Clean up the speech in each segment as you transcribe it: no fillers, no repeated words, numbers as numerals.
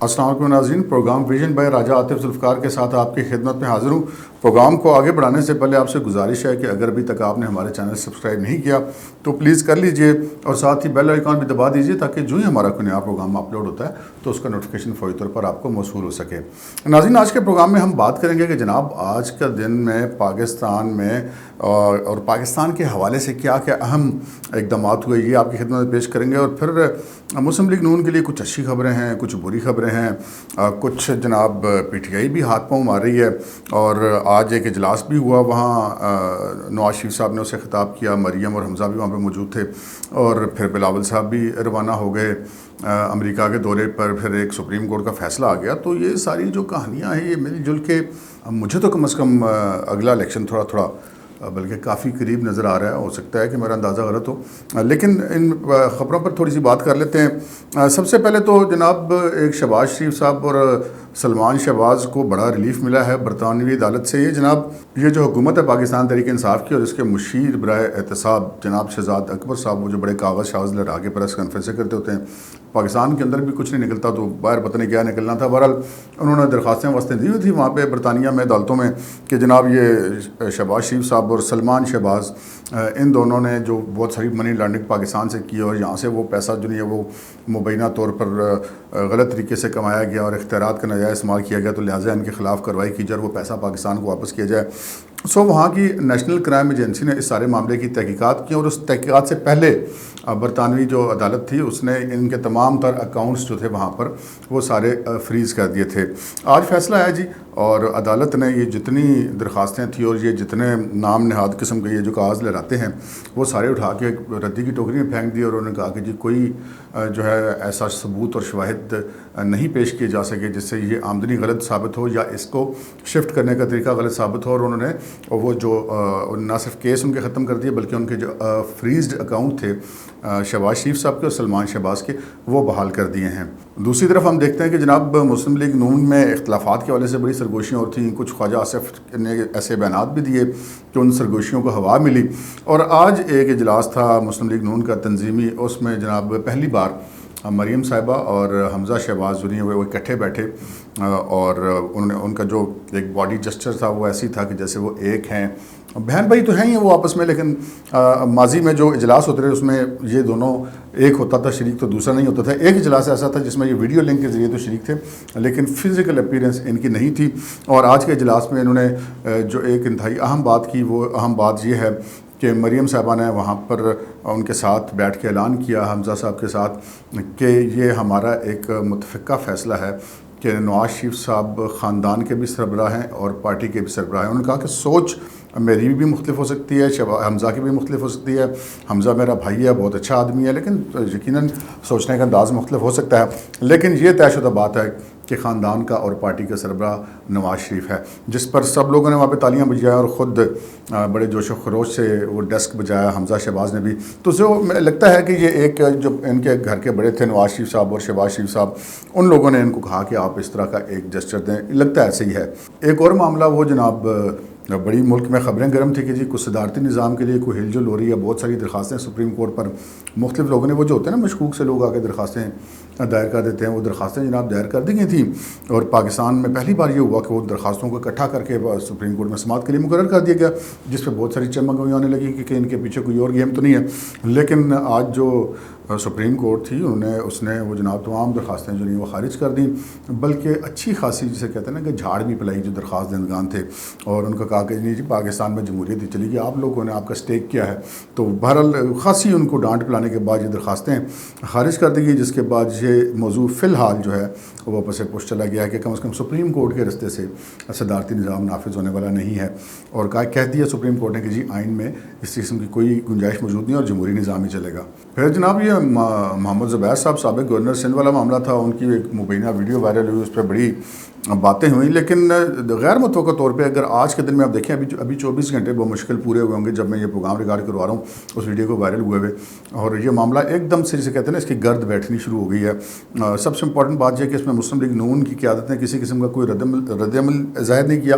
السلام علیکم ناظرین، پروگرام ویژن بائی راجہ عاطف ذوالفقار کے ساتھ آپ کی خدمت میں حاضر ہوں۔ پروگرام کو آگے بڑھانے سے پہلے آپ سے گزارش ہے کہ اگر ابھی تک آپ نے ہمارے چینل سبسکرائب نہیں کیا تو پلیز کر لیجئے اور ساتھ ہی بیل آئیکن بھی دبا دیجئے تاکہ جو ہی ہمارا کوئی نیا پروگرام اپلوڈ ہوتا ہے تو اس کا نوٹیفیکیشن فوری طور پر آپ کو موصول ہو سکے۔ ناظرین، آج کے پروگرام میں ہم بات کریں گے کہ جناب آج کا دن میں پاکستان میں اور پاکستان کے حوالے سے کیا کیا اہم اقدامات ہوئے، یہ آپ کی خدمت میں پیش کریں گے، اور پھر مسلم لیگ نون کے لیے کچھ اچھی خبریں ہیں، کچھ بری خبریں ہیں، کچھ جناب پی ٹی آئی بھی ہاتھ پاؤں مار رہی ہے، اور آج ایک اجلاس بھی ہوا، وہاں نواز شریف صاحب نے اسے خطاب کیا، مریم اور حمزہ بھی وہاں پہ موجود تھے، اور پھر بلاول صاحب بھی روانہ ہو گئے امریکہ کے دورے پر، پھر ایک سپریم کورٹ کا فیصلہ آ گیا۔ تو یہ ساری جو کہانیاں ہیں یہ مل جل کے مجھے تو کم از کم اگلا الیکشن تھوڑا بلکہ کافی قریب نظر آ رہا ہے، ہو سکتا ہے کہ میرا اندازہ غلط ہو، لیکن ان خبروں پر تھوڑی سی بات کر لیتے ہیں۔ سب سے پہلے تو جناب ایک شہباز شریف صاحب اور سلمان شہباز کو بڑا ریلیف ملا ہے برطانوی عدالت سے۔ یہ جناب یہ جو حکومت ہے پاکستان تحریک انصاف کی اور اس کے مشیر برائے احتساب جناب شہزاد اکبر صاحب، وہ جو بڑے کاغذ شاغذ لڑا کے پریس کانفرنسیں کرتے ہوتے ہیں، پاکستان کے اندر بھی کچھ نہیں نکلتا تو باہر پتہ نہیں کیا نکلنا تھا۔ بہرحال انہوں نے درخواستیں دی ہوئی تھی وہاں پہ برطانیہ میں عدالتوں میں کہ جناب یہ شہباز شریف صاحب اور سلمان شہباز ان دونوں نے جو بہت ساری منی لانڈرنگ پاکستان سے کی اور یہاں سے وہ پیسہ جو نہیں ہے وہ مبینہ طور پر غلط طریقے سے کمایا گیا اور اختیارات کا ناجائز استعمال کیا گیا، تو لہٰذا ان کے خلاف کارروائی کی جائے اور وہ پیسہ پاکستان کو واپس کیا جائے۔ وہاں کی نیشنل کرائم ایجنسی نے اس سارے معاملے کی تحقیقات کی، اور اس تحقیقات سے پہلے برطانوی جو عدالت تھی اس نے ان کے تمام تر اکاؤنٹس جو تھے وہاں پر وہ سارے فریز کر دیے تھے۔ آج فیصلہ آیا جی، اور عدالت نے یہ جتنی درخواستیں تھیں اور یہ جتنے نام نہاد قسم کے یہ جو کاغذ لہراتے ہیں وہ سارے اٹھا کے ردی کی ٹوکری میں پھینک دی، اور انہوں نے کہا کہ جی کوئی جو ہے ایسا ثبوت اور شواہد نہیں پیش کیے جا سکے جس سے یہ آمدنی غلط ثابت ہو یا اس کو شفٹ کرنے کا طریقہ غلط ثابت ہو، اور انہوں نے وہ جو نہ صرف کیس ان کے ختم کر دیے بلکہ ان کے جو فریزڈ اکاؤنٹ تھے شہباز شریف صاحب کے اور سلمان شہباز کے وہ بحال کر دیے ہیں۔ دوسری طرف ہم دیکھتے ہیں کہ جناب مسلم لیگ نون میں اختلافات کے حوالے سے بڑی سرگوشیاں اور تھیں، کچھ خواجہ آصف نے ایسے بیانات بھی دیے کہ ان سرگوشیوں کو ہوا ملی، اور آج ایک اجلاس تھا مسلم لیگ نون کا تنظیمی، اس میں جناب پہلی بار مریم صاحبہ اور حمزہ شہباز جو نہیں وہ اکٹھے بیٹھے، اور انہوں نے ان کا جو ایک باڈی جسچر تھا وہ ایسی تھا کہ جیسے وہ ایک ہیں، بہن بھائی تو ہیں ہی وہ آپس میں، لیکن ماضی میں جو اجلاس ہوتے رہے اس میں یہ دونوں ایک ہوتا تھا شریک تو دوسرا نہیں ہوتا تھا۔ ایک اجلاس ایسا تھا جس میں یہ ویڈیو لنک کے ذریعے تو شریک تھے لیکن فزیکل اپیرنس ان کی نہیں تھی، اور آج کے اجلاس میں انہوں نے جو ایک انتہائی اہم بات کی وہ اہم بات یہ ہے کہ مریم صاحبہ نے وہاں پر ان کے ساتھ بیٹھ کے اعلان کیا حمزہ صاحب کے ساتھ کہ یہ ہمارا ایک متفقہ فیصلہ ہے کہ نواز شریف صاحب خاندان کے بھی سربراہ ہیں اور پارٹی کے بھی سربراہ ہیں۔ انہوں نے کہا کہ سوچ میری بھی مختلف ہو سکتی ہے، حمزہ کی بھی مختلف ہو سکتی ہے، حمزہ میرا بھائی ہے، بہت اچھا آدمی ہے، لیکن یقیناً سوچنے کا انداز مختلف ہو سکتا ہے، لیکن یہ طے شدہ بات ہے کہ خاندان کا اور پارٹی کا سربراہ نواز شریف ہے، جس پر سب لوگوں نے وہاں پہ تالیاں بجایا اور خود بڑے جوش و خروش سے وہ ڈیسک بجایا حمزہ شہباز نے بھی۔ تو جو لگتا ہے کہ یہ ایک جو ان کے گھر کے بڑے تھے نواز شریف صاحب اور شہباز شریف صاحب، ان لوگوں نے ان کو کہا کہ آپ اس طرح کا ایک جسچر دیں، لگتا ہے ایسے ہی ہے۔ ایک اور معاملہ وہ جناب بڑی ملک میں خبریں گرم تھی کہ جی کچھ صدارتی نظام کے لیے کوئی ہل جل ہو رہی ہے، بہت ساری درخواستیں سپریم کورٹ پر مختلف لوگوں نے، وہ جو ہوتے ہیں نا مشکوک سے لوگ آ کے درخواستیں دائر کر دیتے ہیں، وہ درخواستیں جناب دائر کر دی گئی تھیں، اور پاکستان میں پہلی بار یہ ہوا کہ وہ درخواستوں کو اکٹھا کر کے سپریم کورٹ میں سماعت کے لیے مقرر کر دیا گیا، جس پہ بہت ساری چمگوئیں آنے لگی کہ ان کے پیچھے کوئی اور گیم تو نہیں ہے، لیکن آج جو سپریم کورٹ تھی اس نے وہ جناب تمام درخواستیں جو نہیں وہ خارج کر دیں، بلکہ اچھی خاصی جسے کہتے ہیں نا کہ جھاڑ بھی پلائی جو درخواست دہندگان تھے، اور ان کا کہا کہ نہیں جی پاکستان میں جمہوریت ہی چلی گئی، آپ لوگوں نے آپ کا سٹیک کیا ہے، تو بہرحال خاصی ان کو ڈانٹ پلانے کے بعد یہ درخواستیں خارج کر دی گئی، جس کے بعد یہ موضوع فی الحال جو ہے وہ واپس سے پوش چلا گیا کہ کم از کم سپریم کورٹ کے رستے سے صدارتی نظام نافذ ہونے والا نہیں ہے، اور کہہ دیا سپریم کورٹ نے کہ جی آئین میں اس قسم کی کوئی گنجائش موجود نہیں اور جمہوری نظام ہی چلے گا۔ پھر جناب یہ محمد زبیر صاحب سابق گورنر سندھ والا معاملہ تھا، ان کی ایک مبینہ ویڈیو وائرل ہوئی، اس پہ بڑی باتیں ہوئیں، لیکن غیر متوقع طور پہ اگر آج کے دن میں آپ دیکھیں ابھی 24 گھنٹے بہت مشکل پورے ہوئے ہوں گے جب میں یہ پروگرام ریکارڈ کروا رہا ہوں اس ویڈیو کو وائرل ہوئے، اور یہ معاملہ ایک دم سے جسے کہتے ہیں نا اس کی گرد بیٹھنی شروع ہو گئی ہے۔ سب سے امپورٹنٹ بات یہ ہے کہ اس میں مسلم لیگ نون کی قیادت نے کسی قسم کا کوئی رد عمل ظاہر نہیں کیا،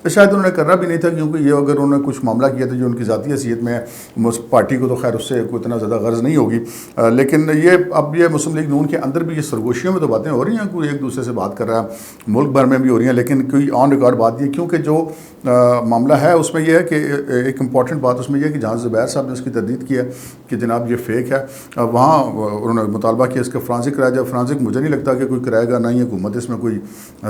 شاید انہوں نے کرنا بھی نہیں تھا، کیونکہ یہ اگر انہوں نے کچھ معاملہ کیا تھا جو ان کی ذاتی حیثیت میں ہے، پارٹی کو تو خیر اس سے کوئی اتنا زیادہ غرض نہیں ہوگی، لیکن یہ مسلم لیگ نون کے اندر بھی یہ سرگوشیوں میں تو باتیں ہو رہی ہیں، کوئی ایک دوسرے سے بات کر رہا ہے، ملک بھر میں بھی ہو رہی ہیں، لیکن کوئی آن ریکارڈ بات یہ، کیونکہ جو معاملہ ہے اس میں یہ ہے کہ ایک امپورٹنٹ بات اس میں یہ ہے کہ جہاں زبیر صاحب نے اس کی تردید کی ہے کہ جناب یہ فیک ہے، وہاں انہوں نے مطالبہ کیا اس کا فرانسک کرایا جائے. فرانسک مجھے نہیں لگتا کہ کوئی کرائے گا، نہ ہی حکومت اس میں کوئی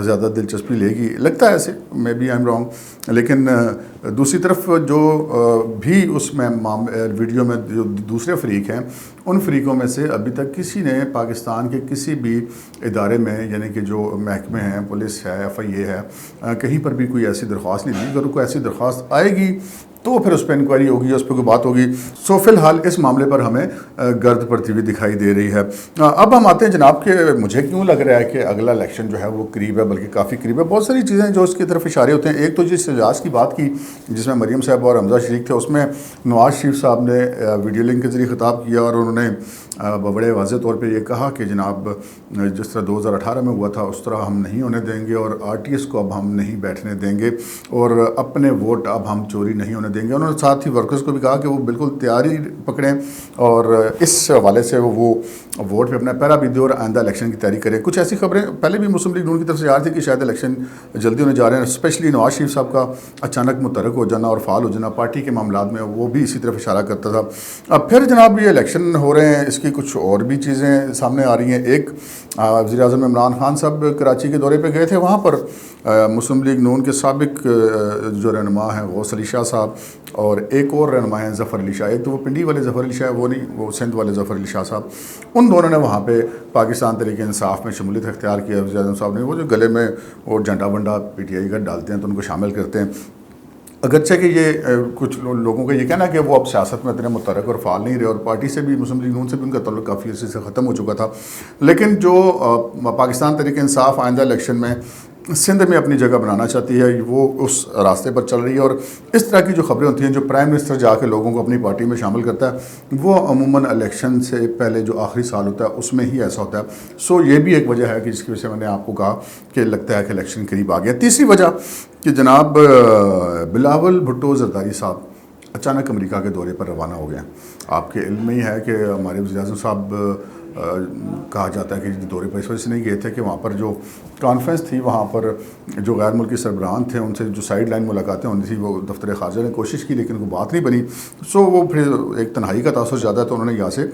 زیادہ دلچسپی لے گی، لگتا ہے ایسے، maybe I am wrong. لیکن دوسری طرف جو بھی اس میں ویڈیو میں جو دوسرے فریق ہیں، ان فریقوں میں سے ابھی تک کسی نے پاکستان کے کسی بھی ادارے میں، یعنی کہ جو محکمے ہیں، پولیس ہے، FIA ہے، کہیں پر بھی کوئی ایسی درخواست نہیں دی. اگر کوئی ایسی درخواست آئے گی تو پھر اس پہ انکوائری ہوگی، اس پہ کوئی بات ہوگی. سو فی الحال اس معاملے پر ہمیں گرد پڑتی ہوئی دکھائی دے رہی ہے. اب ہم آتے ہیں جناب کہ مجھے کیوں لگ رہا ہے کہ اگلا الیکشن جو ہے وہ قریب ہے، بلکہ کافی قریب ہے. بہت ساری چیزیں جو اس کی طرف اشارے ہوتے ہیں. ایک تو جس اجلاس کی بات کی جس میں مریم صاحب اور حمزہ شریف تھے، اس میں نواز شریف صاحب نے ویڈیو لنک کے ذریعے خطاب کیا اور انہوں نے بڑے واضح طور پہ یہ کہا کہ جناب جس طرح 2018 میں ہوا تھا اس طرح ہم نہیں ہونے دیں گے، اور RTS کو اب ہم نہیں بیٹھنے دیں گے، اور اپنے ووٹ اب ہم چوری نہیں ہونے دیں گے. انہوں نے ساتھ ہی ورکرز کو بھی کہا کہ وہ بالکل تیاری پکڑیں اور اس حوالے سے وہ ووٹ پہ اپنا پیرا بھی دیں اور آئندہ الیکشن کی تیاری کریں. کچھ ایسی خبریں پہلے بھی مسلم لیگ نون کی طرف سے آ رہی تھی کہ شاید الیکشن جلدی ہونے جا رہے ہیں، اسپیشلی نواز شریف صاحب کا اچانک متحرک ہو جانا اور فعال ہو جانا پارٹی کے معاملات میں، وہ بھی اسی طرف اشارہ کرتا تھا. اب پھر جناب یہ الیکشن ہو رہے ہیں، اس کی کچھ اور بھی چیزیں سامنے آ رہی ہیں. ایک وزیر اعظم عمران خان صاحب کراچی کے دورے پہ گئے تھے، وہاں پر مسلم لیگ نون کے سابق جو رہنما ہیں غوث علی شاہ صاحب اور ایک اور رہنما ہیں ظفر علی شاہ، ایک تو وہ پنڈی والے ظفر علی شاہ، وہ نہیں، وہ سندھ والے ظفر علی شاہ صاحب، ان دونوں نے وہاں پہ پاکستان تحریک انصاف میں شمولیت اختیار کیا. وزیر اعظم صاحب نے وہ جو گلے میں وہ جھنڈا ونڈا PTI کا ڈالتے ہیں تو ان کو شامل کرتے ہیں. اگرچہ کہ یہ کچھ لوگوں کا یہ کہنا ہے کہ وہ اب سیاست میں اتنے متحرک اور فعال نہیں رہے، اور پارٹی سے بھی مسلم لیگ نون سے بھی ان کا تعلق کافی عرصے سے ختم ہو چکا تھا. لیکن جو پاکستان تحریک انصاف آئندہ الیکشن میں سندھ میں اپنی جگہ بنانا چاہتی ہے، وہ اس راستے پر چل رہی ہے. اور اس طرح کی جو خبریں ہوتی ہیں، جو پرائم منسٹر جا کے لوگوں کو اپنی پارٹی میں شامل کرتا ہے، وہ عموماً الیکشن سے پہلے جو آخری سال ہوتا ہے اس میں ہی ایسا ہوتا ہے. سو یہ بھی ایک وجہ ہے کہ جس کی وجہ سے میں نے آپ کو کہا کہ لگتا ہے کہ الیکشن قریب آ گیا. تیسری وجہ کہ جناب بلاول بھٹو زرداری صاحب اچانک امریکہ کے دورے پر روانہ ہو گئے. آپ کے علم میں ہی ہے کہ ہمارے وزیر اعظم صاحب کہا جاتا ہے کہ دورے پر اس وجہ سے نہیں گئے تھے کہ وہاں پر جو کانفرنس تھی، وہاں پر جو غیر ملکی سربراہان تھے ان سے جو سائیڈ لائن ملاقاتیں ہوتی تھیں، وہ دفتر خارجہ نے کوشش کی لیکن وہ بات نہیں بنی. سو وہ پھر ایک تنہائی کا تاثر زیادہ، تو انہوں نے یہاں سے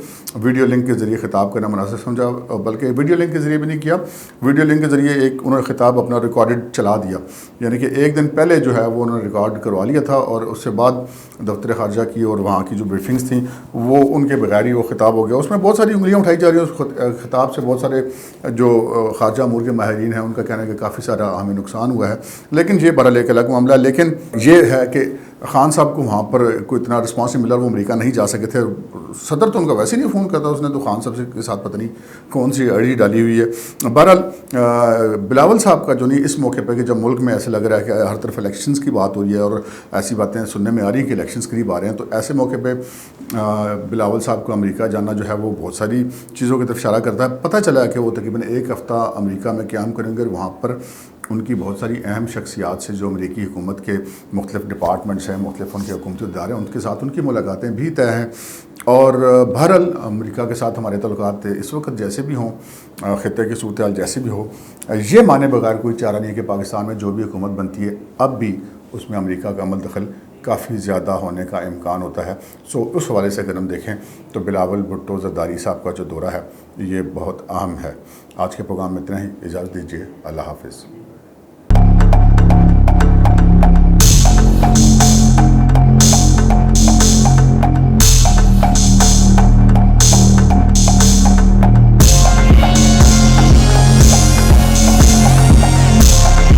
ویڈیو لنک کے ذریعے خطاب کرنا مناسب سمجھا، بلکہ ویڈیو لنک کے ذریعے بھی نہیں کیا، ویڈیو لنک کے ذریعے ایک انہوں نے خطاب اپنا ریکارڈڈ چلا دیا، یعنی کہ ایک دن پہلے جو ہے وہ انہوں نے ریکارڈ کروا لیا تھا، اور اس سے بعد دفتر خارجہ کی اور وہاں کی جو بریفنگس تھیں وہ ان کے بغیر ہی وہ خطاب ہو گیا. اس میں بہت ساری انگلیاں اٹھائی جا رہی ہیں اس خطاب سے. بہت سارے جو خارجہ امور کے ماہرین ہیں ان کا کہنا ہے کہ کافی سارا ہمیں نقصان ہوا ہے، لیکن یہ بہرحال ایک الگ معاملہ ہے. لیکن یہ ہے کہ خان صاحب کو وہاں پر کوئی اتنا رسپانس نہیں ملا، وہ امریکہ نہیں جا سکے تھے. صدر تو ان کا ویسے ہی نہیں فون کرتا، اس نے تو خان صاحب کے ساتھ پتہ نہیں کون سی اڑی ڈالی ہوئی ہے. بہرحال بلاول صاحب کا جو نہیں اس موقع پہ کہ جب ملک میں ایسے لگ رہا ہے کہ ہر طرف الیکشنز کی بات ہو رہی ہے اور ایسی باتیں سننے میں آ رہی ہیں کہ الیکشنز قریب آ رہے ہیں، تو ایسے موقع پہ بلاول صاحب کو امریکہ جانا جو ہے وہ بہت ساری چیزوں کی طرف اشارہ کرتا ہے. پتہ چلا ہے کہ وہ تقریباً ایک ہفتہ امریکہ میں قیام کریں گے، اور وہاں پر ان کی بہت ساری اہم شخصیات سے جو امریکی حکومت کے مختلف ڈپارٹمنٹس ہیں، مختلف ان کے حکومتی ادارے ہیں، ان کے ساتھ ان کی ملاقاتیں بھی طے ہیں. اور بہرحال امریکہ کے ساتھ ہمارے تعلقات اس وقت جیسے بھی ہوں، خطے کی صورتحال جیسے بھی ہو، یہ مانے بغیر کوئی چارہ نہیں ہے کہ پاکستان میں جو بھی حکومت بنتی ہے اب بھی اس میں امریکہ کا عمل دخل کافی زیادہ ہونے کا امکان ہوتا ہے. سو اس حوالے سے اگر ہم دیکھیں تو بلاول بھٹو زرداری صاحب کا جو دورہ ہے یہ بہت اہم ہے. آج کے پروگرام میں اتنا ہی، اجازت دیجیے، اللہ حافظ.